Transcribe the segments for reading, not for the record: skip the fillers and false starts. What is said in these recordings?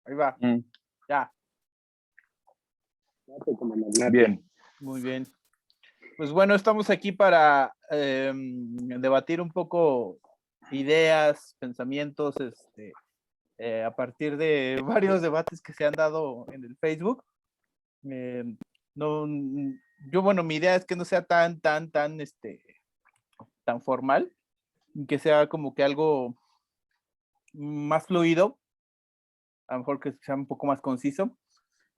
Ahí va. Ya. Bien. Muy bien. Pues bueno, estamos aquí para debatir un poco ideas, pensamientos, a partir de varios debates que se han dado en el Facebook. No, bueno, mi idea es que no sea tan formal, que sea como que algo más fluido, a lo mejor que sea un poco más conciso.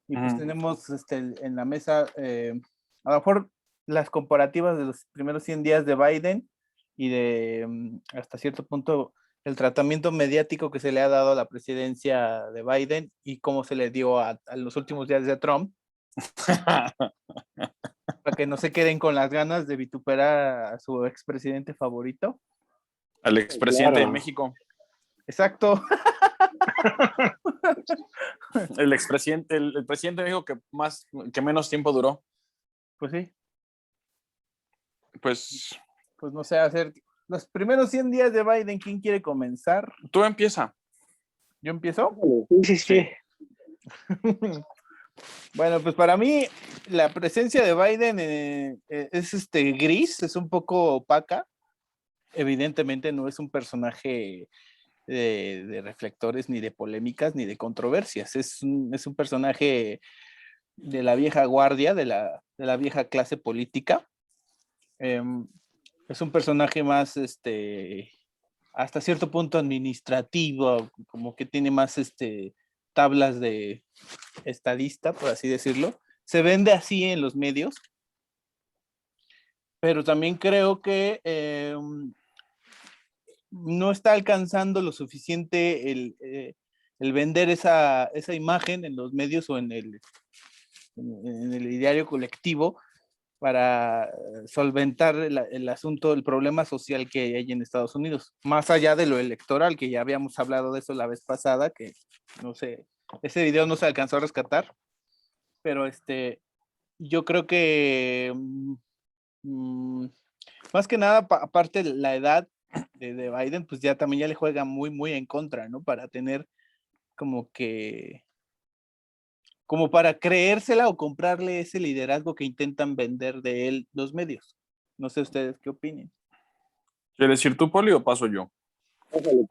Y pues tenemos en la mesa, a lo mejor las comparativas de los primeros 100 días de Biden y de hasta cierto punto el tratamiento mediático que se le ha dado a la presidencia de Biden y cómo se le dio a los últimos días de Trump. Para que no se queden con las ganas de vituperar a su expresidente favorito. Al expresidente de México. Exacto. El presidente de México que menos tiempo duró. Pues sí. Pues no sé, hacer los primeros 100 días de Biden. ¿Quién quiere comenzar? Tú empieza. ¿Yo empiezo? Sí. Bueno, pues para mí la presencia de Biden es gris, es un poco opaca. Evidentemente no es un personaje de reflectores, ni de polémicas, ni de controversias. Es un personaje de la vieja guardia, de la vieja clase política. Es un personaje más, hasta cierto punto administrativo, como que tiene más tablas de estadista, por así decirlo. Se vende así en los medios, pero también creo que no está alcanzando lo suficiente el vender esa imagen en los medios o en el ideario colectivo para solventar el asunto, el problema social que hay en Estados Unidos, más allá de lo electoral, que ya habíamos hablado de eso la vez pasada, que no sé, ese video no se alcanzó a rescatar, pero yo creo que más que nada, aparte de la edad de Biden, pues ya también ya le juega muy, muy en contra, ¿no? Para tener como para creérsela o comprarle ese liderazgo que intentan vender de él los medios. No sé ustedes qué opinen. ¿Quieres decir tú, Poli, o paso yo? Pásale.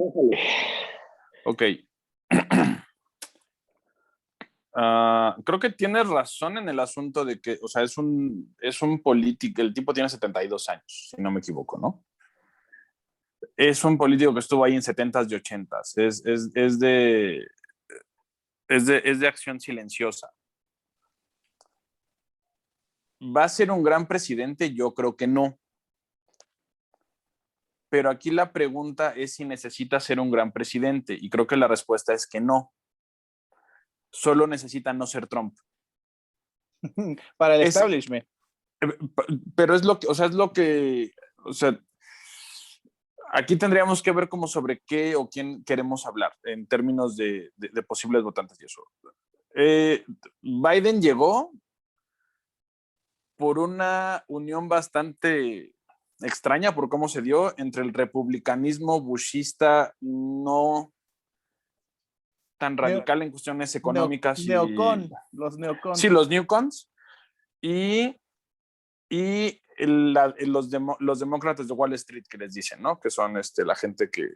Ok. Creo que tienes razón en el asunto de que, o sea, es un político, el tipo tiene 72 años, si no me equivoco, ¿no? Es un político que estuvo ahí en 70s y 80s. Es de acción silenciosa. ¿Va a ser un gran presidente? Yo creo que no. Pero aquí la pregunta es si necesita ser un gran presidente, y creo que la respuesta es que no. Solo necesita no ser Trump. Para el establishment. Pero es lo que, aquí tendríamos que ver como sobre qué o quién queremos hablar en términos de posibles votantes y eso. Biden llegó por una unión bastante extraña por cómo se dio entre el republicanismo bushista no tan radical en cuestiones económicas los neocons. Sí, los newcons y los demócratas de Wall Street, que les dicen, ¿no? Que son la gente que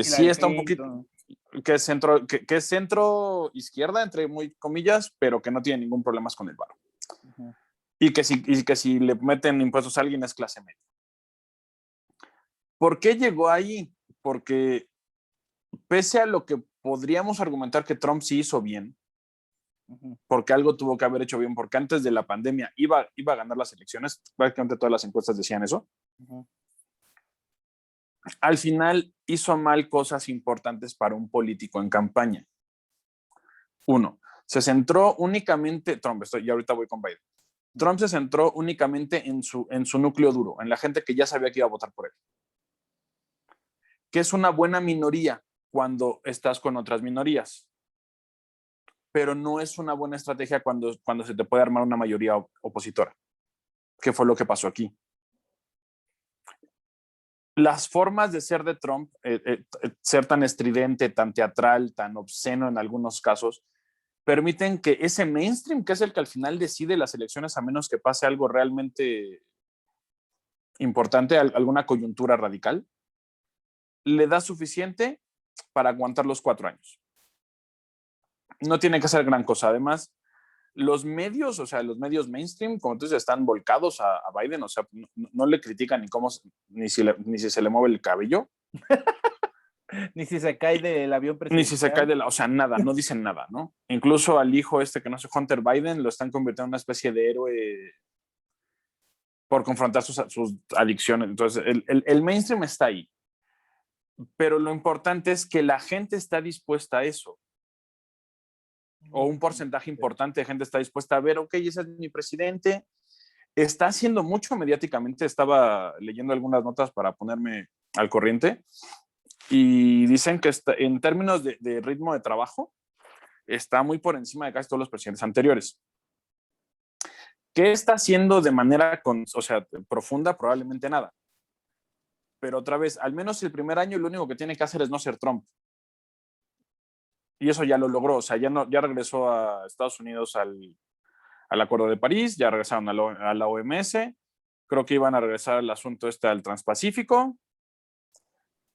sí está un poquito, que es centro izquierda, entre muy comillas, pero que no tiene ningún problema con el varo. Uh-huh. Y que si le meten impuestos a alguien es clase media. ¿Por qué llegó ahí? Porque pese a lo que podríamos argumentar que Trump sí hizo bien, porque algo tuvo que haber hecho bien, porque antes de la pandemia iba a ganar las elecciones, prácticamente todas las encuestas decían eso. Al final hizo mal cosas importantes para un político en campaña. Uno, se centró únicamente, y ahorita voy con Biden. Trump se centró únicamente en su núcleo duro, en la gente que ya sabía que iba a votar por él. Que es una buena minoría cuando estás con otras minorías. Pero no es una buena estrategia cuando se te puede armar una mayoría opositora, que fue lo que pasó aquí. las formas de ser de Trump, ser tan estridente, tan teatral, tan obsceno en algunos casos, permiten que ese mainstream, que es el que al final decide las elecciones, a menos que pase algo realmente importante, alguna coyuntura radical, le da suficiente para aguantar los 4 años. No tiene que hacer gran cosa. Además, los medios, o sea, los medios mainstream, como tú dices, están volcados a Biden, o sea, no le critican ni si se le mueve el cabello. Ni si se cae del avión Ni si se cae presidencial. o sea, nada, no dicen nada, ¿no? Incluso al hijo que no sé, Hunter Biden, lo están convirtiendo en una especie de héroe por confrontar sus adicciones. Entonces, el mainstream está ahí. Pero lo importante es que la gente está dispuesta a eso. O un porcentaje importante de gente está dispuesta a ver, ok, ese es mi presidente. Está haciendo mucho mediáticamente. Estaba leyendo algunas notas para ponerme al corriente. Y dicen que en términos de ritmo de trabajo, está muy por encima de casi todos los presidentes anteriores. ¿Qué está haciendo de manera profunda? Probablemente nada. Pero otra vez, al menos el primer año, lo único que tiene que hacer es no ser Trump. Y eso ya lo logró. O sea, ya regresó a Estados Unidos al Acuerdo de París, ya regresaron a la OMS. Creo que iban a regresar al asunto al Transpacífico.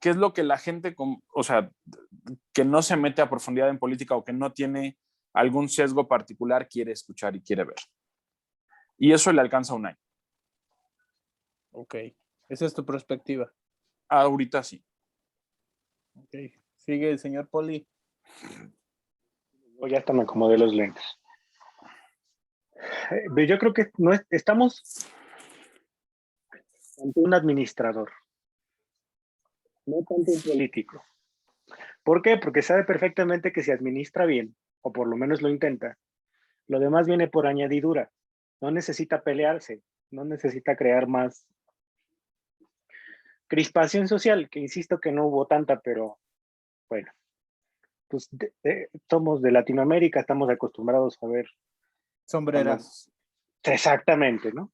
¿Qué es lo que la gente, o sea, que no se mete a profundidad en política o que no tiene algún sesgo particular, quiere escuchar y quiere ver? Y eso le alcanza un año. Ok, esa es tu perspectiva. Ahorita sí. Ok, sigue el señor Poli. Ya hasta me acomodé los lentes. Yo creo que estamos ante un administrador, no tanto un político. ¿Por qué? Porque sabe perfectamente que si administra bien, o por lo menos lo intenta, lo demás viene por añadidura. No necesita pelearse, no necesita crear más crispación social, que insisto que no hubo tanta, pero bueno, pues somos de Latinoamérica, estamos acostumbrados a ver sombreras. Exactamente, ¿no?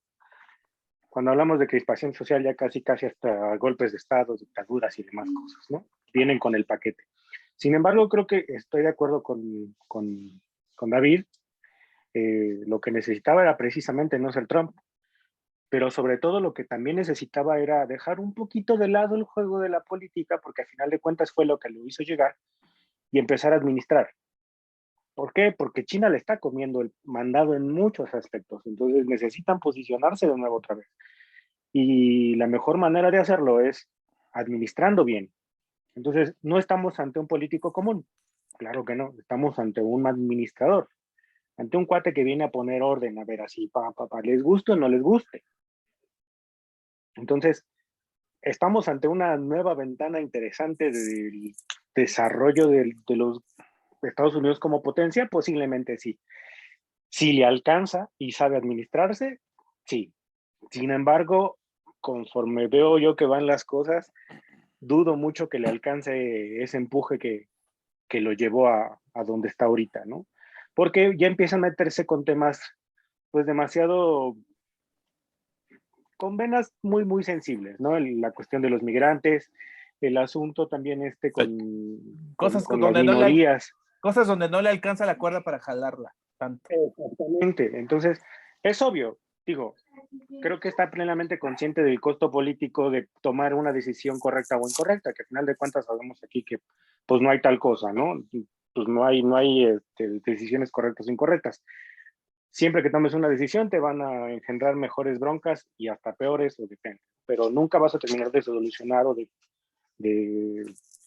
Cuando hablamos de crispación social, ya casi hasta golpes de Estado, dictaduras y demás cosas, ¿no? Vienen con el paquete. Sin embargo, creo que estoy de acuerdo con David. Lo que necesitaba era precisamente no ser Trump, pero sobre todo lo que también necesitaba era dejar un poquito de lado el juego de la política, porque al final de cuentas fue lo que lo hizo llegar, y empezar a administrar. ¿Por qué? Porque China le está comiendo el mandado en muchos aspectos, entonces necesitan posicionarse de nuevo otra vez. Y la mejor manera de hacerlo es administrando bien. Entonces, no estamos ante un político común, claro que no, estamos ante un administrador, ante un cuate que viene a poner orden, a ver así, les guste o no les guste. Entonces, estamos ante una nueva ventana interesante del desarrollo de los Estados Unidos como potencia, posiblemente sí. Si le alcanza y sabe administrarse, sí. Sin embargo, conforme veo yo que van las cosas, dudo mucho que le alcance ese empuje que lo llevó a donde está ahorita, ¿no? Porque ya empieza a meterse con temas, pues demasiado, con venas muy, muy sensibles, ¿no? La cuestión de los migrantes, el asunto también Cosas con las donde minorías. Cosas donde no le alcanza la cuerda para jalarla tanto. Exactamente. Entonces, es obvio, digo, creo que está plenamente consciente del costo político de tomar una decisión correcta o incorrecta, que al final de cuentas sabemos aquí que pues no hay tal cosa, ¿no? Pues no hay decisiones correctas o incorrectas. Siempre que tomes una decisión te van a engendrar mejores broncas y hasta peores, o depende. Pero nunca vas a terminar de solucionar o de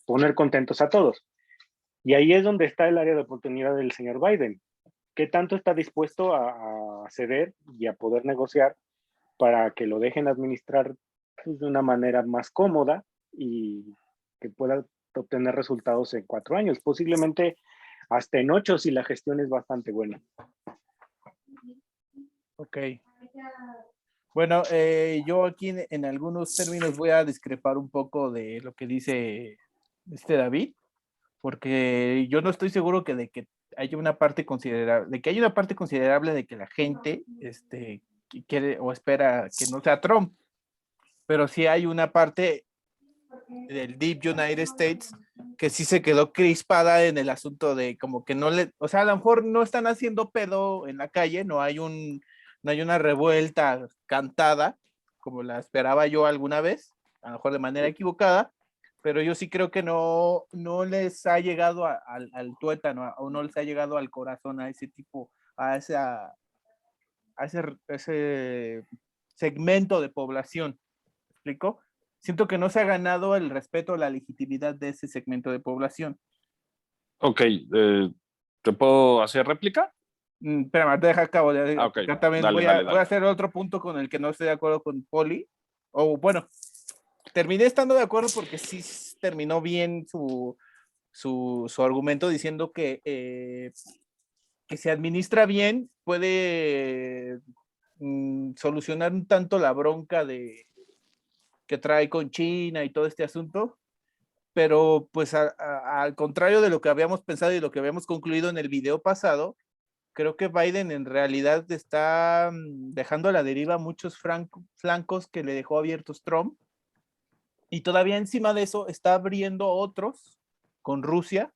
poner contentos a todos. Y ahí es donde está el área de oportunidad del señor Biden. ¿Qué tanto está dispuesto a ceder y a poder negociar para que lo dejen administrar pues, de una manera más cómoda y que pueda obtener resultados en 4 años, posiblemente hasta en 8 si la gestión es bastante buena? Ok. Bueno, yo aquí en algunos términos voy a discrepar un poco de lo que dice David, porque yo no estoy seguro de que haya una parte considerable, de que la gente quiere o espera que no sea Trump, pero sí hay una parte del Deep United States, que sí se quedó crispada en el asunto de como que no le, o sea, a lo mejor no están haciendo pedo en la calle, no hay una revuelta cantada, como la esperaba yo alguna vez, a lo mejor de manera equivocada, pero yo sí creo que no les ha llegado al tuétano, o no les ha llegado al corazón a ese tipo, a ese segmento de población. ¿Me explico? Siento que no se ha ganado el respeto o la legitimidad de ese segmento de población. Ok, ¿te puedo hacer réplica? Espérame, te deja acabo. Okay. También Dale, voy dale. a hacer otro punto con el que no estoy de acuerdo con Poli. O bueno, terminé estando de acuerdo porque sí terminó bien su argumento diciendo que se administra bien puede solucionar un tanto la bronca que trae con China y todo este asunto, pero pues al contrario de lo que habíamos pensado y lo que habíamos concluido en el video pasado, creo que Biden en realidad está dejando a la deriva muchos flancos que le dejó abiertos Trump, y todavía encima de eso está abriendo otros con Rusia,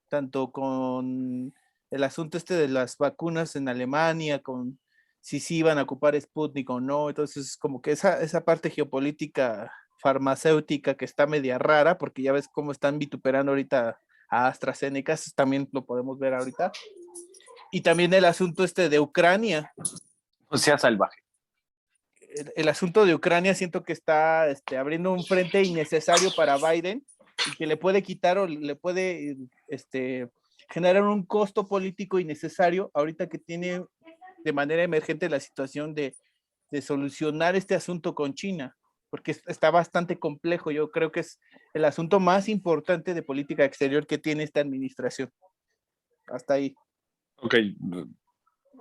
tanto con el asunto de las vacunas en Alemania, con si sí iban a ocupar Sputnik o no. Entonces, como que esa parte geopolítica farmacéutica que está media rara, porque ya ves cómo están vituperando ahorita a AstraZeneca, eso también lo podemos ver ahorita. Y también el asunto de Ucrania. No sea salvaje. El asunto de Ucrania siento que está abriendo un frente innecesario para Biden y que le puede quitar o le puede generar un costo político innecesario ahorita que tiene de manera emergente la situación de solucionar este asunto con China, porque está bastante complejo. Yo creo que es el asunto más importante de política exterior que tiene esta administración. Hasta ahí. Ok,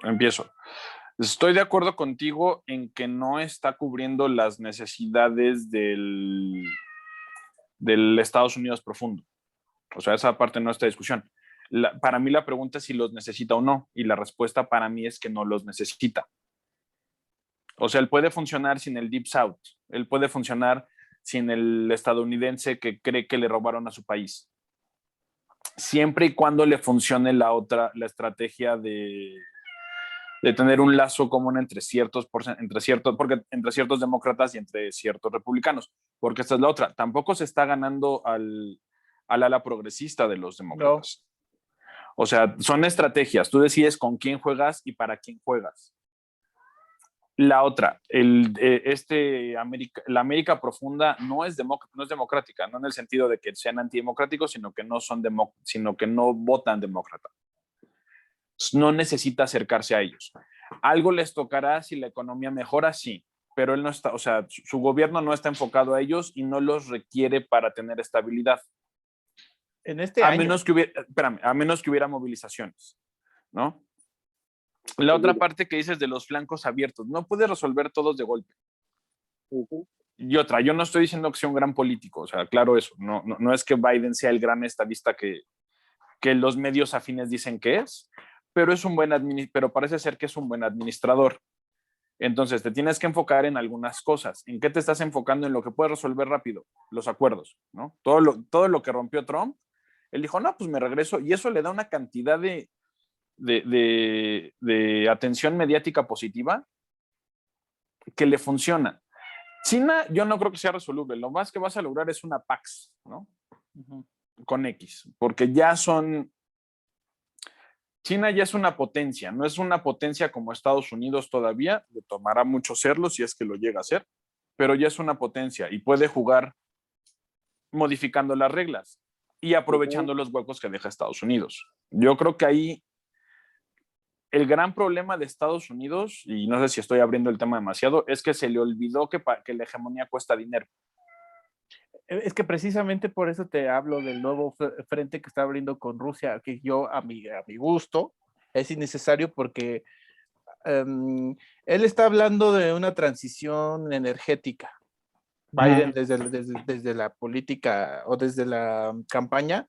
empiezo. Estoy de acuerdo contigo en que no está cubriendo las necesidades del Estados Unidos profundo. O sea, esa parte no está en discusión. Para mí la pregunta es si los necesita o no, y la respuesta para mí es que no los necesita. O sea, él puede funcionar sin el Deep South, él puede funcionar sin el estadounidense que cree que le robaron a su país, siempre y cuando le funcione la estrategia de tener un lazo común entre ciertos demócratas y entre ciertos republicanos, porque esta es la otra, tampoco se está ganando al ala progresista de los demócratas. No. O sea, son estrategias, tú decides con quién juegas y para quién juegas. La otra, la América profunda no es democrática, no en el sentido de que sean antidemocráticos, sino que no votan demócrata. No necesita acercarse a ellos. Algo les tocará si la economía mejora, sí, pero él no está, o sea, su gobierno no está enfocado a ellos y no los requiere para tener estabilidad. En este año. A menos que hubiera movilizaciones, ¿no? La otra parte que dices de los flancos abiertos, no puede resolver todos de golpe. Y otra, yo no estoy diciendo que sea un gran político, o sea, claro eso, no es que Biden sea el gran estadista que los medios afines dicen que es, pero pero parece ser que es un buen administrador. Entonces, te tienes que enfocar en algunas cosas. ¿En qué te estás enfocando? En lo que puedes resolver rápido, los acuerdos, ¿no? Todo lo que rompió Trump, él dijo, no, pues me regreso, y eso le da una cantidad de atención mediática positiva que le funciona. China, yo no creo que sea resoluble. Lo más que vas a lograr es una Pax, ¿no? Con X, porque China ya es una potencia, no es una potencia como Estados Unidos todavía, le tomará mucho serlo si es que lo llega a ser, pero ya es una potencia y puede jugar modificando las reglas y aprovechando los huecos que deja Estados Unidos. Yo creo que ahí el gran problema de Estados Unidos, y no sé si estoy abriendo el tema demasiado, es que se le olvidó que la hegemonía cuesta dinero. Es que precisamente por eso te hablo del nuevo frente que está abriendo con Rusia, que yo a mi gusto es innecesario porque él está hablando de una transición energética. Biden desde la política o desde la campaña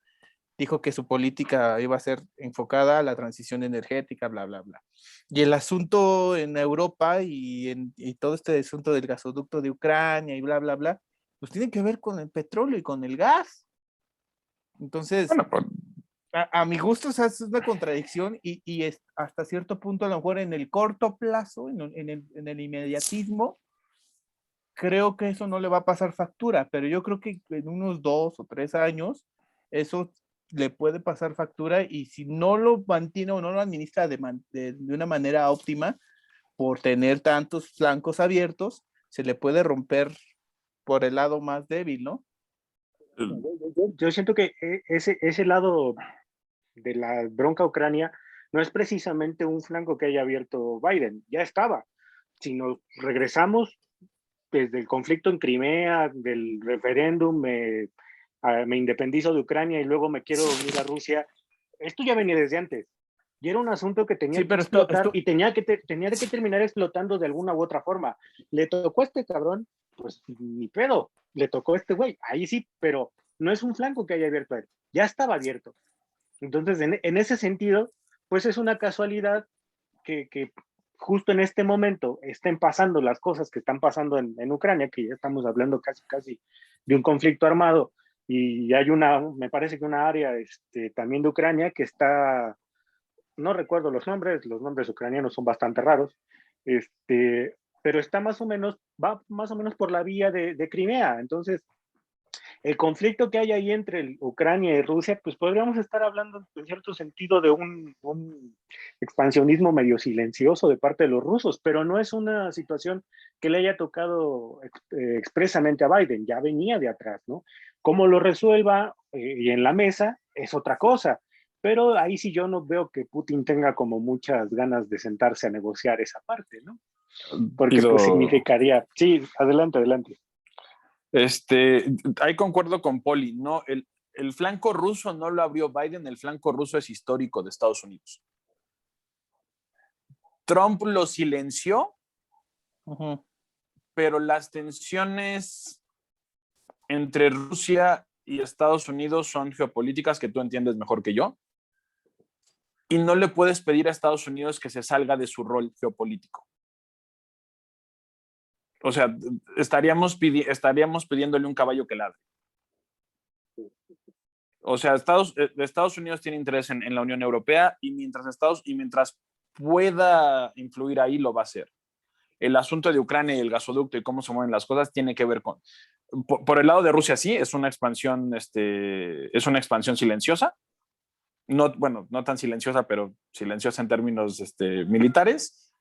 dijo que su política iba a ser enfocada a la transición energética, bla, bla, bla. Y el asunto en Europa y todo este asunto del gasoducto de Ucrania y bla, bla, bla, pues tiene que ver con el petróleo y con el gas. Entonces, Bueno, pues, a mi gusto, o sea, es una contradicción y es hasta cierto punto, a lo mejor en el corto plazo, en el inmediatismo, creo que eso no le va a pasar factura, pero yo creo que en unos 2 o 3 años, eso le puede pasar factura y si no lo mantiene o no lo administra de una manera óptima, por tener tantos flancos abiertos, se le puede romper por el lado más débil, ¿no? Yo siento que ese lado de la bronca Ucrania no es precisamente un flanco que haya abierto Biden, ya estaba. Si nos regresamos desde el conflicto en Crimea, del referéndum, me independizo de Ucrania y luego me quiero unir a Rusia, esto ya venía desde antes. Y era un asunto que tenía Sí, que pero explotar y tenía que terminar explotando de alguna u otra forma. Le tocó a este cabrón, pues ni pedo, le tocó a este güey, ahí sí, pero no es un flanco que haya abierto él, ya estaba abierto. Entonces, en ese sentido, pues es una casualidad que justo en este momento estén pasando las cosas que están pasando en Ucrania, que ya estamos hablando casi de un conflicto armado, y hay me parece que una área también de Ucrania que está, no recuerdo los nombres ucranianos son bastante raros, pero está va más o menos por la vía de Crimea. Entonces, el conflicto que hay ahí entre Ucrania y Rusia, pues podríamos estar hablando en cierto sentido de un expansionismo medio silencioso de parte de los rusos, pero no es una situación que le haya tocado expresamente a Biden, ya venía de atrás, ¿no? Cómo lo resuelva y en la mesa es otra cosa, pero ahí sí yo no veo que Putin tenga como muchas ganas de sentarse a negociar esa parte, ¿no? Porque pues significaría, sí, adelante. Ahí concuerdo con Poli, ¿no? El flanco ruso no lo abrió Biden, el flanco ruso es histórico de Estados Unidos. Trump lo silenció, pero las tensiones entre Rusia y Estados Unidos son geopolíticas que tú entiendes mejor que yo. Y no le puedes pedir a Estados Unidos que se salga de su rol geopolítico. O sea, estaríamos pidiéndole un caballo que ladre. O sea, Estados Unidos tiene interés en la Unión Europea y mientras pueda influir ahí, lo va a hacer. El asunto de Ucrania y el gasoducto y cómo se mueven las cosas tiene que ver con... Por el lado de Rusia, sí, es una expansión silenciosa. No, bueno, no tan silenciosa, pero silenciosa en términos militares.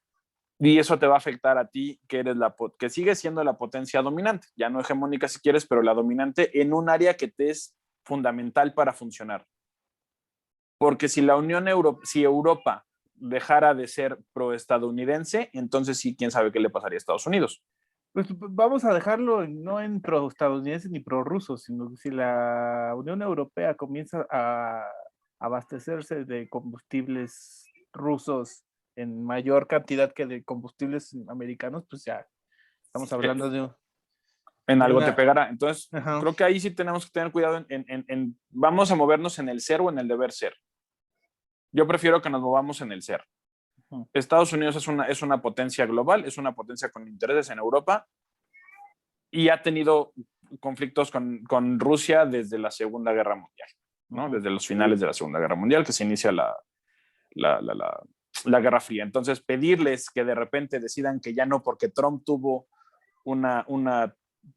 Y eso te va a afectar a ti, que sigues siendo la potencia dominante, ya no hegemónica si quieres, pero la dominante en un área que te es fundamental para funcionar. Porque si si Europa dejara de ser proestadounidense, entonces sí, quién sabe qué le pasaría a Estados Unidos. Pues vamos a dejarlo no en pro-estadounidenses ni pro-rusos, sino que si la Unión Europea comienza a abastecerse de combustibles rusos en mayor cantidad que de combustibles americanos, pues ya estamos hablando en de algo te una... pegará. Entonces, Ajá. creo que ahí sí tenemos que tener cuidado vamos a movernos en el ser o en el deber ser. Yo prefiero que nos movamos en el ser. Estados Unidos es una potencia global, es una potencia con intereses en Europa y ha tenido conflictos con Rusia desde la Segunda Guerra Mundial, ¿no? Desde los finales de la Segunda Guerra Mundial, que se inicia la Guerra Fría. Entonces, pedirles que de repente decidan que ya no, porque Trump tuvo una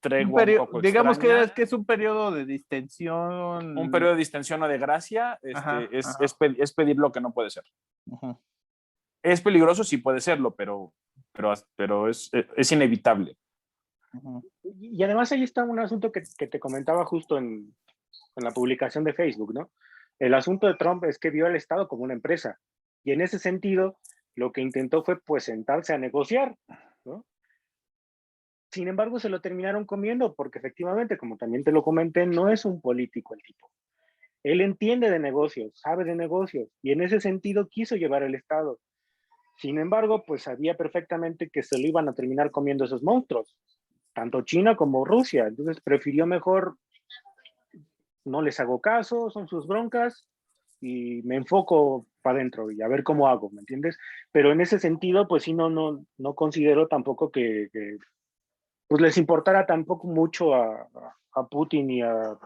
tregua un poco digamos extraña. que es un periodo de distensión. Un periodo de distensión o de gracia, es pedir lo que no puede ser. Ajá. Es peligroso, sí puede serlo, pero es inevitable. Y además ahí está un asunto que te comentaba justo en la publicación de Facebook, ¿no? El asunto de Trump es que vio al Estado como una empresa y en ese sentido lo que intentó fue pues sentarse a negociar, ¿no? Sin embargo, se lo terminaron comiendo porque efectivamente, como también te lo comenté, no es un político el tipo. Él entiende de negocios, sabe de negocios y en ese sentido quiso llevar el Estado. Sin embargo, pues sabía perfectamente que se lo iban a terminar comiendo esos monstruos, tanto China como Rusia. Entonces prefirió mejor, no les hago caso, son sus broncas y me enfoco para adentro y a ver cómo hago, ¿me entiendes? Pero en ese sentido, pues sí, no considero tampoco que pues les importara tampoco mucho a Putin y a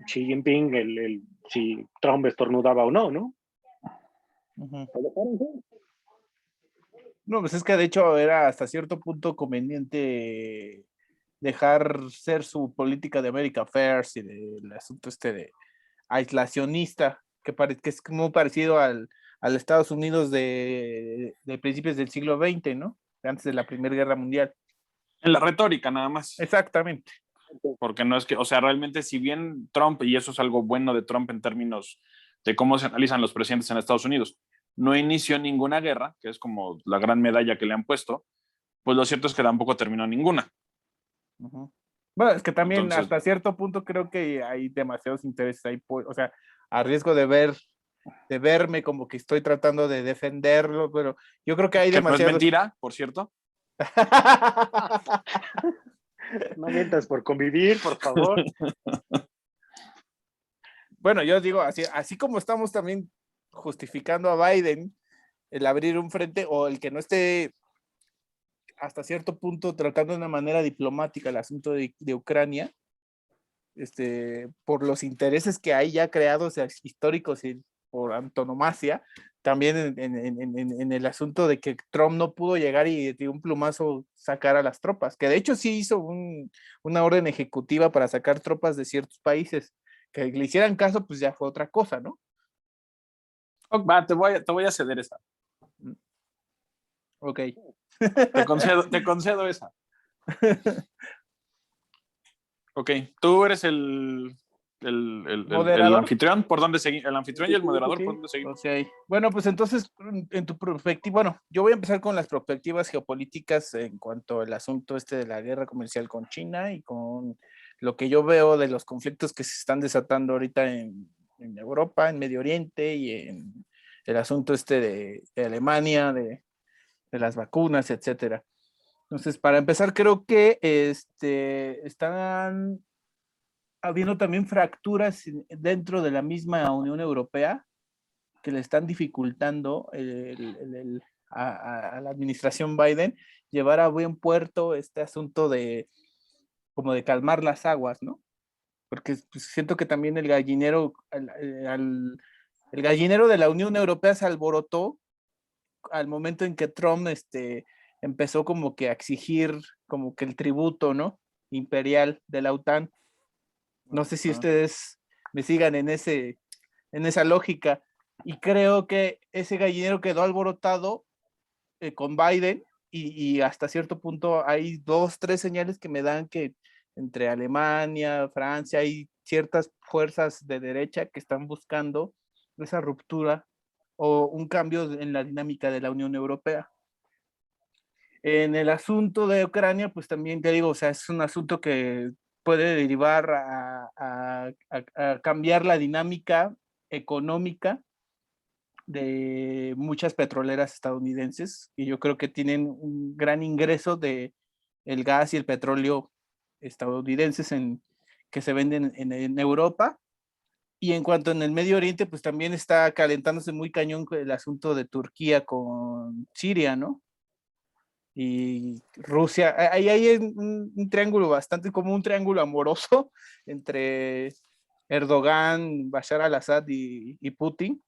Xi Jinping si Trump estornudaba o no, ¿no? Uh-huh. No, pues es que de hecho era hasta cierto punto conveniente dejar ser su política de America First y del asunto de aislacionista, que es muy parecido al Estados Unidos de principios del siglo XX, ¿no? Antes de la Primera Guerra Mundial. En la retórica nada más. Exactamente. Porque no es que, o sea, realmente si bien Trump, y eso es algo bueno de Trump en términos de cómo se analizan los presidentes en Estados Unidos, no inició ninguna guerra, que es como la gran medalla que le han puesto, pues lo cierto es que tampoco terminó ninguna. Uh-huh. Bueno, es que también Entonces, hasta cierto punto creo que hay demasiados intereses ahí, o sea, a riesgo de verme como que estoy tratando de defenderlo, pero yo creo que hay que no es demasiados. mentira, por cierto. No mientas por convivir, por favor. Bueno, yo digo, así como estamos también justificando a Biden el abrir un frente o el que no esté hasta cierto punto tratando de una manera diplomática el asunto de Ucrania, por los intereses que hay ya creados, o sea, históricos y por antonomasia, también en el asunto de que Trump no pudo llegar y de un plumazo sacar a las tropas, que de hecho sí hizo una orden ejecutiva para sacar tropas de ciertos países, que le hicieran caso, pues ya fue otra cosa, ¿no? Va, te voy a ceder esa. Ok. Te concedo esa. Ok, tú eres el anfitrión, ¿por dónde seguimos? El anfitrión y el moderador, ¿por dónde seguimos? Okay. Bueno, pues entonces, en tu perspectiva, bueno, yo voy a empezar con las perspectivas geopolíticas en cuanto al asunto de la guerra comercial con China y con lo que yo veo de los conflictos que se están desatando ahorita en Europa, en Medio Oriente y en el asunto de Alemania, de las vacunas, etcétera. Entonces, para empezar, creo que están habiendo también fracturas dentro de la misma Unión Europea que le están dificultando a la administración Biden llevar a buen puerto este asunto como de calmar las aguas, ¿no? Porque pues, siento que también el gallinero de la Unión Europea se alborotó al momento en que Trump empezó como que a exigir como que el tributo, ¿no? Imperial de la OTAN. No sé si ustedes me sigan en esa lógica. Y creo que ese gallinero quedó alborotado con Biden y hasta cierto punto hay 2, 3 señales que me dan que entre Alemania, Francia, hay ciertas fuerzas de derecha que están buscando esa ruptura o un cambio en la dinámica de la Unión Europea. En el asunto de Ucrania, pues también te digo, o sea, es un asunto que puede derivar a cambiar la dinámica económica de muchas petroleras estadounidenses, y yo creo que tienen un gran ingreso de el gas y el petróleo estadounidenses que se venden en Europa. Y en cuanto en el Medio Oriente, pues también está calentándose muy cañón el asunto de Turquía con Siria, ¿no? Y Rusia, ahí hay un triángulo bastante como un triángulo amoroso entre Erdogan, Bashar al-Assad y Putin.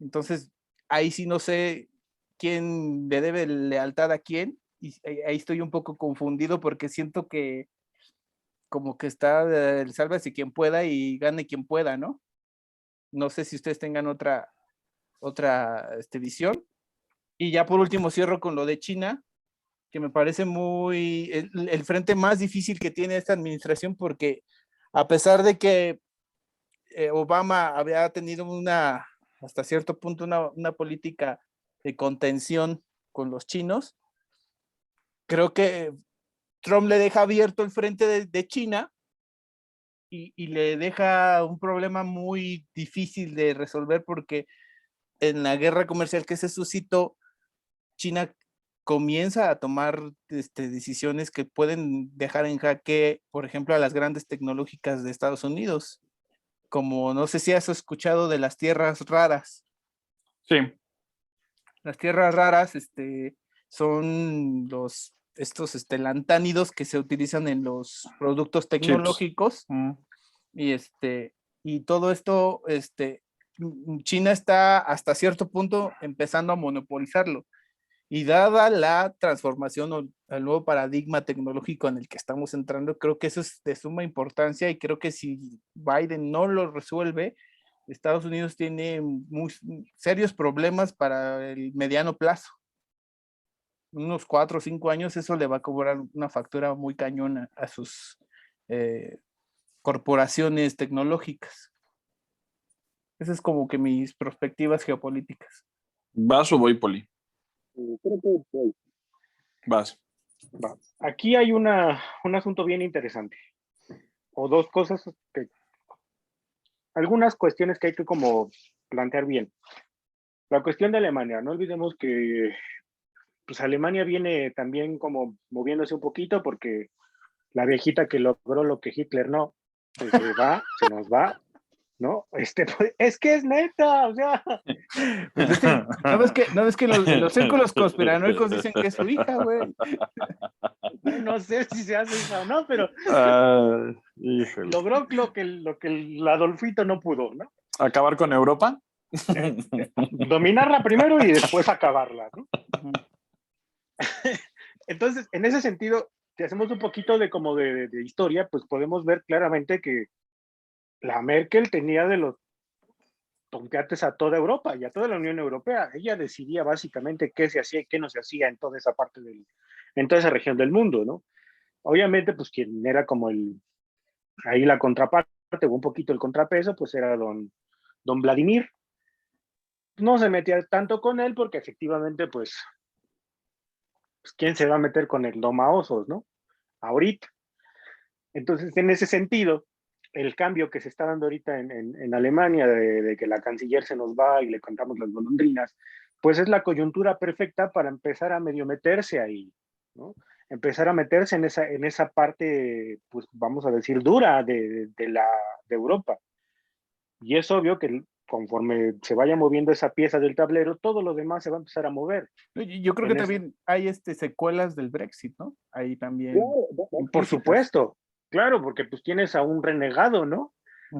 Entonces, ahí sí no sé quién le debe lealtad a quién, y ahí estoy un poco confundido porque siento que como que está el sálvese quien pueda y gane quien pueda, ¿no? No sé si ustedes tengan otra visión. Y ya por último cierro con lo de China, que me parece muy el frente más difícil que tiene esta administración, porque a pesar de que Obama había tenido hasta cierto punto una política de contención con los chinos, creo que Trump le deja abierto el frente de China y le deja un problema muy difícil de resolver, porque en la guerra comercial que se suscitó, China comienza a tomar decisiones que pueden dejar en jaque, por ejemplo, a las grandes tecnológicas de Estados Unidos, como no sé si has escuchado de las tierras raras. Sí. Las tierras raras son los estos lantánidos que se utilizan en los productos tecnológicos. Y todo esto, China está hasta cierto punto empezando a monopolizarlo. Y dada la transformación o el nuevo paradigma tecnológico en el que estamos entrando, creo que eso es de suma importancia, y creo que si Biden no lo resuelve, Estados Unidos tiene muy serios problemas para el mediano plazo. Unos 4 o 5 años, eso le va a cobrar una factura muy cañona a sus corporaciones tecnológicas. Esas es como que mis perspectivas geopolíticas. ¿Vas o voy, Poli? Creo que voy. Vas. Va. Aquí hay un asunto bien interesante, o dos cosas, algunas cuestiones que hay que como plantear bien. La cuestión de Alemania, no olvidemos que pues Alemania viene también como moviéndose un poquito, porque la viejita que logró lo que Hitler no, pues se nos va, ¿no? Pues, es que es neta, o sea. Pues ¿no ves que los círculos conspiranoicos dicen que es su hija, güey? No sé si se hace hija o no, pero logró lo que el Adolfito no pudo, ¿no? ¿Acabar con Europa? Dominarla primero y después acabarla, ¿no? Entonces, en ese sentido, si hacemos un poquito de historia, pues podemos ver claramente que la Merkel tenía de los tomteates a toda Europa y a toda la Unión Europea. Ella decidía básicamente qué se hacía y qué no se hacía en toda esa parte en toda esa región del mundo, ¿no? Obviamente, pues quien era como ahí la contraparte, o un poquito el contrapeso, pues era don Vladimir. No se metía tanto con él porque efectivamente, pues ¿quién se va a meter con el domaosos, no? Ahorita. Entonces, en ese sentido, el cambio que se está dando ahorita en Alemania, de que la canciller se nos va y le contamos las golondrinas, pues es la coyuntura perfecta para empezar a medio meterse ahí, ¿no? Empezar a meterse en esa parte, pues vamos a decir, dura de Europa. Y es obvio que conforme se vaya moviendo esa pieza del tablero, todo lo demás se va a empezar a mover. Yo creo que también hay secuelas del Brexit, ¿no? Ahí también. Claro, por supuesto, claro, porque pues tienes a un renegado, ¿no?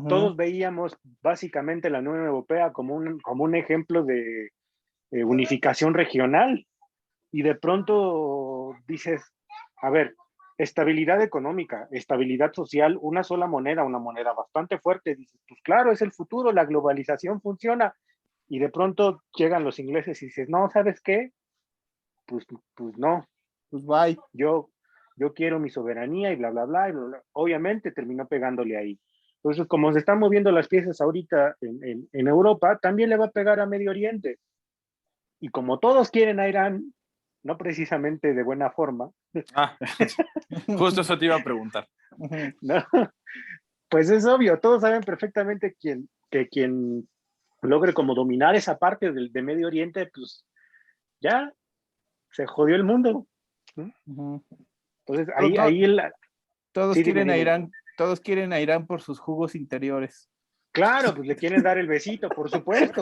Todos veíamos básicamente la Unión Europea como un ejemplo de unificación regional, y de pronto dices, a ver, estabilidad económica, estabilidad social, una sola moneda, una moneda bastante fuerte, dices, pues claro, es el futuro, la globalización funciona, y de pronto llegan los ingleses y dices, no, ¿sabes qué? Pues no. Pues bye. Yo quiero mi soberanía y bla, bla, bla, y bla, bla. Obviamente terminó pegándole ahí. Entonces, como se están moviendo las piezas ahorita en Europa, también le va a pegar a Medio Oriente. Y como todos quieren a Irán, no precisamente de buena forma. Justo eso te iba a preguntar. ¿No? Pues es obvio, todos saben perfectamente que quien logre como dominar esa parte de Medio Oriente, pues ya se jodió el mundo. Entonces ahí todos sí, quieren dime. a Irán, todos quieren a Irán por sus jugos interiores. Claro, pues le quieren dar el besito, por supuesto.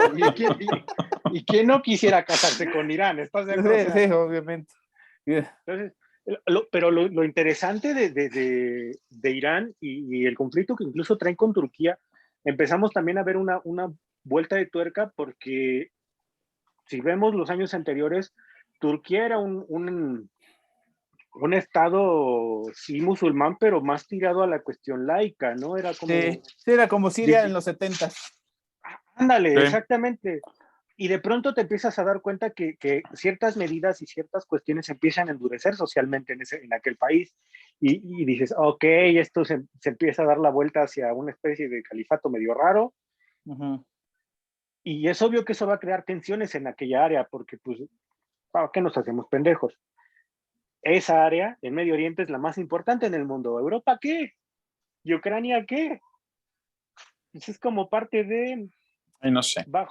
¿Y quién no quisiera casarse con Irán? ¿Estás de acuerdo? Sí, obviamente. Entonces, pero lo interesante de Irán y el conflicto que incluso traen con Turquía, empezamos también a ver una vuelta de tuerca, porque si vemos los años anteriores, Turquía era un estado, sí, musulmán, pero más tirado a la cuestión laica, ¿no? Era como... Sí, era como Siria en los 70s. Ándale, sí. Exactamente. Y de pronto te empiezas a dar cuenta que ciertas medidas y ciertas cuestiones empiezan a endurecer socialmente en aquel país, y dices, ok, esto se empieza a dar la vuelta hacia una especie de califato medio raro, y es obvio que eso va a crear tensiones en aquella área, porque pues, ¿para qué nos hacemos pendejos? Esa área, en Medio Oriente, es la más importante en el mundo. ¿Europa qué? ¿Y Ucrania qué? Pues es como parte de... Ay, no sé. Va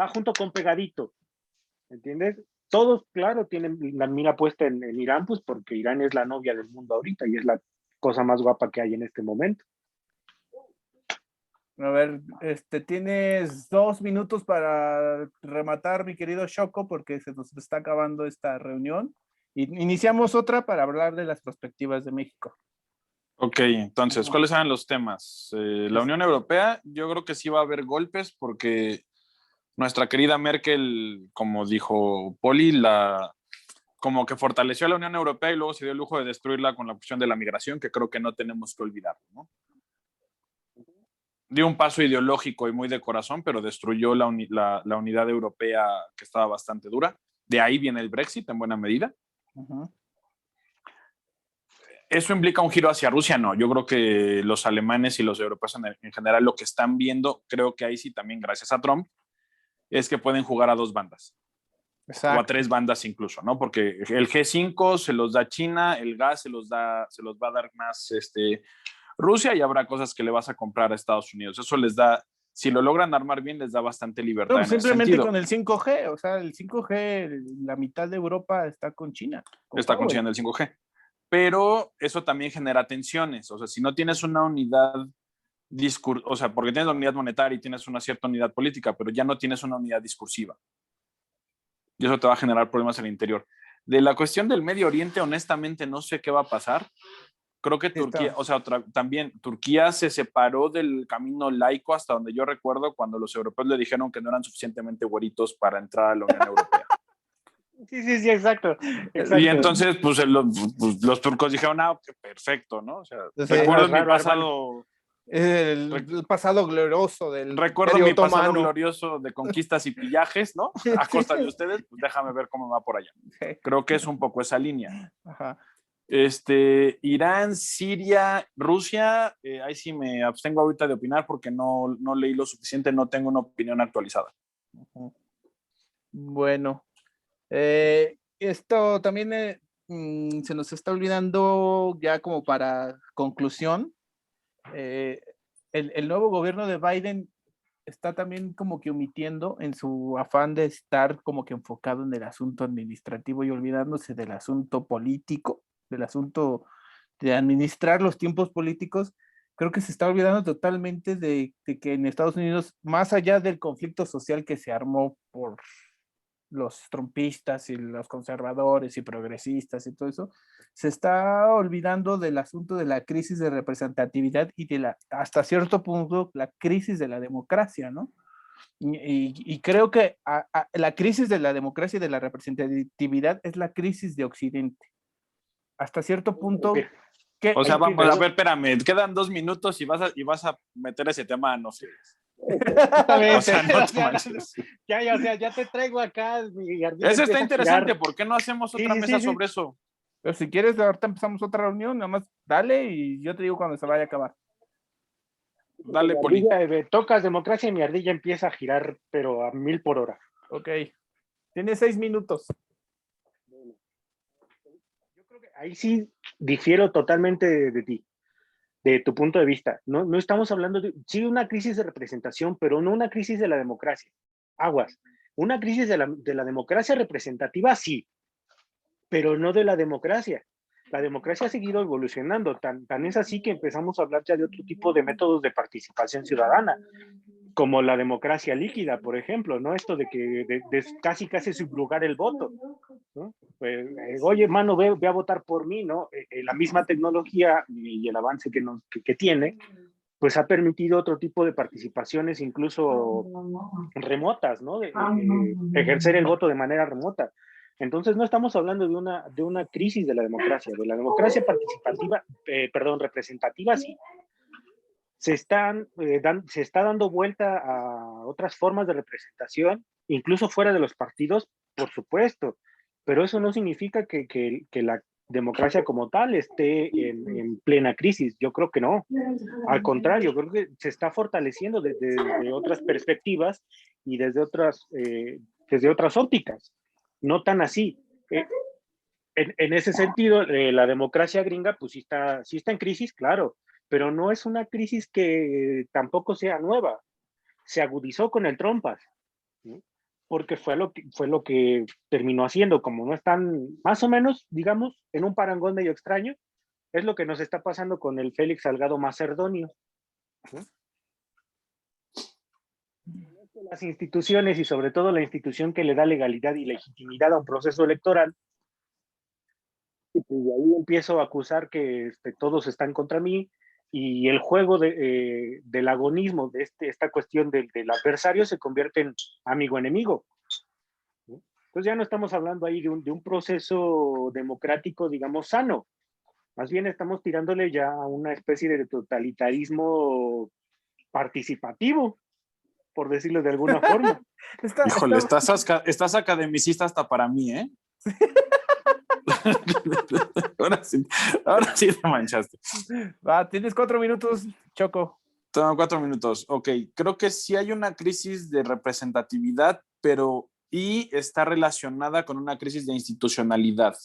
junto con pegadito, ¿entiendes? Todos, claro, tienen la mira puesta en Irán, pues porque Irán es la novia del mundo ahorita y es la cosa más guapa que hay en este momento. A ver, tienes 2 minutos para rematar, mi querido Shoko, porque se nos está acabando esta reunión. Iniciamos otra para hablar de las perspectivas de México. Ok, entonces, ¿cuáles eran los temas? La Unión Europea, yo creo que sí va a haber golpes porque nuestra querida Merkel, como dijo Poli, como que fortaleció a la Unión Europea y luego se dio el lujo de destruirla con la cuestión de la migración, que creo que no tenemos que olvidarlo, ¿no? Dio un paso ideológico y muy de corazón, pero destruyó la unidad europea, que estaba bastante dura. De ahí viene el Brexit en buena medida. Uh-huh. ¿Eso implica un giro hacia Rusia? No, yo creo que los alemanes y los europeos en general lo que están viendo, creo que ahí sí también gracias a Trump, es que pueden jugar a 2 bandas. Exacto. O a 3 bandas incluso, ¿no? Porque el G5 se los da China, el gas se los va a dar más Rusia, y habrá cosas que le vas a comprar a Estados Unidos. Eso les da, si lo logran armar bien, les da bastante libertad. No, simplemente con el 5G, o sea, el 5G, la mitad de Europa está con China. Está con China el 5G. Pero eso también genera tensiones. O sea, si no tienes una unidad o sea, porque tienes la unidad monetaria y tienes una cierta unidad política, pero ya no tienes una unidad discursiva. Y eso te va a generar problemas en el interior. De la cuestión del Medio Oriente, honestamente, no sé qué va a pasar. Creo que Turquía, o sea, también Turquía se separó del camino laico hasta donde yo recuerdo cuando los europeos le dijeron que no eran suficientemente güeritos para entrar a la Unión Europea. Sí, exacto. Y entonces, pues los turcos dijeron, perfecto, ¿no? O sea, recuerdo mi pasado... El pasado glorioso del Recuerdo mi pasado glorioso de conquistas y pillajes, ¿no? A costa de ustedes, pues déjame ver cómo va por allá. Creo que es un poco esa línea. Ajá. Irán, Siria, Rusia, ahí sí me abstengo ahorita de opinar porque no leí lo suficiente, no tengo una opinión actualizada. Bueno, esto también se nos está olvidando ya como para conclusión. El nuevo gobierno de Biden está también como que omitiendo en su afán de estar como que enfocado en el asunto administrativo y olvidándose del asunto político, del asunto de administrar los tiempos políticos. Creo que se está olvidando totalmente de que en Estados Unidos, más allá del conflicto social que se armó por los trumpistas y los conservadores y progresistas y todo eso, se está olvidando del asunto de la crisis de representatividad y de hasta cierto punto, la crisis de la democracia, ¿no? Y creo que la crisis de la democracia y de la representatividad es la crisis de Occidente. Hasta cierto punto... O sea, vamos, a ver, espérame, quedan 2 minutos y vas a meter ese tema, no sé. O sea, no te manches. Ya te traigo acá. Eso está interesante, ¿por qué no hacemos otra mesa sobre eso? Pero si quieres, ahorita empezamos otra reunión, nada más dale y yo te digo cuando se vaya a acabar. Dale, Poli. Tocas democracia y mi ardilla empieza a girar, pero a 1000 por hora. Ok. Tienes 6 minutos. Yo creo que ahí sí difiero totalmente de ti, de tu punto de vista. No estamos hablando de una crisis de representación, pero no una crisis de la democracia. Aguas. Una crisis de la democracia representativa, sí, pero no de la democracia. La democracia ha seguido evolucionando, tan es así que empezamos a hablar ya de otro tipo de métodos de participación ciudadana, como la democracia líquida, por ejemplo, ¿no? Esto de que de casi subrogar el voto, ¿no? Pues, oye, mano, ve a votar por mí, ¿no? La misma tecnología y el avance que tiene, pues ha permitido otro tipo de participaciones, incluso remotas, ¿no? De ejercer el voto de manera remota. Entonces no estamos hablando de una crisis de la democracia participativa, representativa, sí. Se está dando vuelta a otras formas de representación, incluso fuera de los partidos, por supuesto, pero eso no significa que la democracia como tal esté en plena crisis. Yo creo que no. Al contrario, creo que se está fortaleciendo desde otras perspectivas y desde otras ópticas. No tan así. En ese sentido, la democracia gringa, pues sí está en crisis, claro, pero no es una crisis que tampoco sea nueva. Se agudizó con el Trumpas, ¿no? Porque fue lo que terminó haciendo, como no están, más o menos, digamos, en un parangón medio extraño, es lo que nos está pasando con el Félix Salgado Macedonio, ¿no? Las instituciones y sobre todo la institución que le da legalidad y legitimidad a un proceso electoral, y pues de ahí empiezo a acusar que todos están contra mí, y el juego del agonismo, de esta cuestión del adversario, se convierte en amigo-enemigo. Entonces ya no estamos hablando ahí de un proceso democrático, digamos, sano. Más bien estamos tirándole ya a una especie de totalitarismo participativo, por decirlo de alguna forma. Híjole, estás academicista hasta para mí, ¿eh? ahora sí te manchaste. Va, tienes 4 minutos, Choco. Tengo 4 minutos. Ok, creo que sí hay una crisis de representatividad, y está relacionada con una crisis de institucionalidad.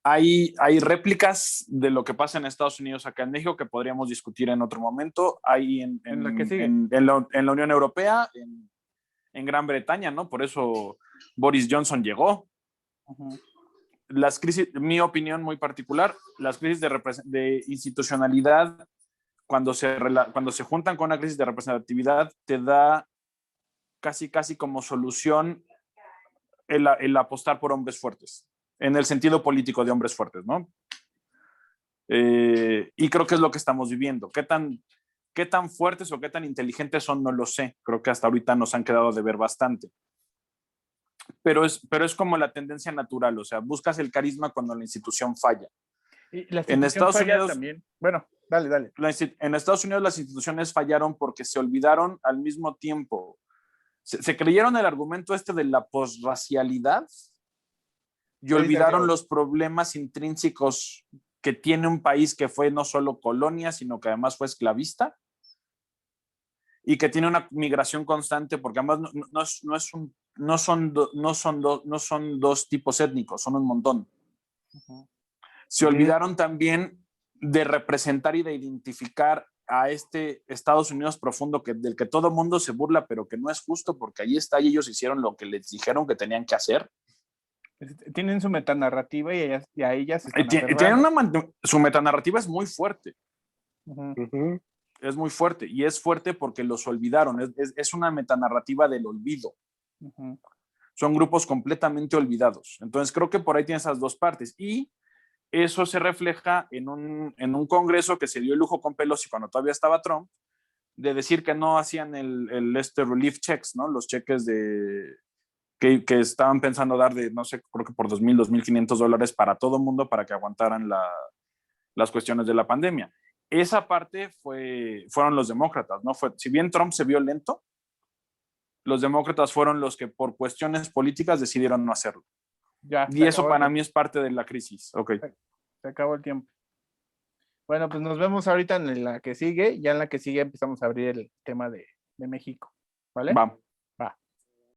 Hay réplicas de lo que pasa en Estados Unidos acá en México que podríamos discutir en otro momento. Hay en la Unión Europea, en Gran Bretaña, ¿no? Por eso Boris Johnson llegó. Uh-huh. Las crisis, mi opinión muy particular, las crisis de institucionalidad, cuando se juntan con una crisis de representatividad, te da casi como solución el apostar por hombres fuertes, en el sentido político de hombres fuertes, ¿no? Y creo que es lo que estamos viviendo. ¿Qué tan fuertes o qué tan inteligentes son? No lo sé. Creo que hasta ahorita nos han quedado de ver bastante. Pero es como la tendencia natural, o sea, buscas el carisma cuando la institución falla. Y la institución en Estados Unidos también. Bueno, dale. En Estados Unidos las instituciones fallaron porque se olvidaron al mismo tiempo. Se creyeron el argumento de la posracialidad y olvidaron los problemas intrínsecos que tiene un país que fue no solo colonia, sino que además fue esclavista y que tiene una migración constante, porque además no son dos tipos étnicos, son un montón. Uh-huh. Se olvidaron también de representar y de identificar a este Estados Unidos profundo del que todo mundo se burla, pero que no es justo, porque ahí está y ellos hicieron lo que les dijeron que tenían que hacer. Tienen su metanarrativa y a ellas se están su metanarrativa es muy fuerte. Uh-huh. Es muy fuerte, y es fuerte porque los olvidaron. Es una metanarrativa del olvido. Uh-huh. Son grupos completamente olvidados. Entonces creo que por ahí tiene esas dos partes, y eso se refleja en un congreso que se dio el lujo con Pelosi cuando todavía estaba Trump, de decir que no hacían el relief checks, ¿no? Los cheques que estaban pensando dar de, no sé, creo que por $2,000, $2,500 para todo mundo para que aguantaran las cuestiones de la pandemia. Esa parte fueron los demócratas, ¿no? Si bien Trump se vio lento, los demócratas fueron los que por cuestiones políticas decidieron no hacerlo. Y eso para mí es parte de la crisis. Okay. Se acabó el tiempo. Bueno, pues nos vemos ahorita en la que sigue. Ya en la que sigue empezamos a abrir el tema de México. ¿Vale? Va.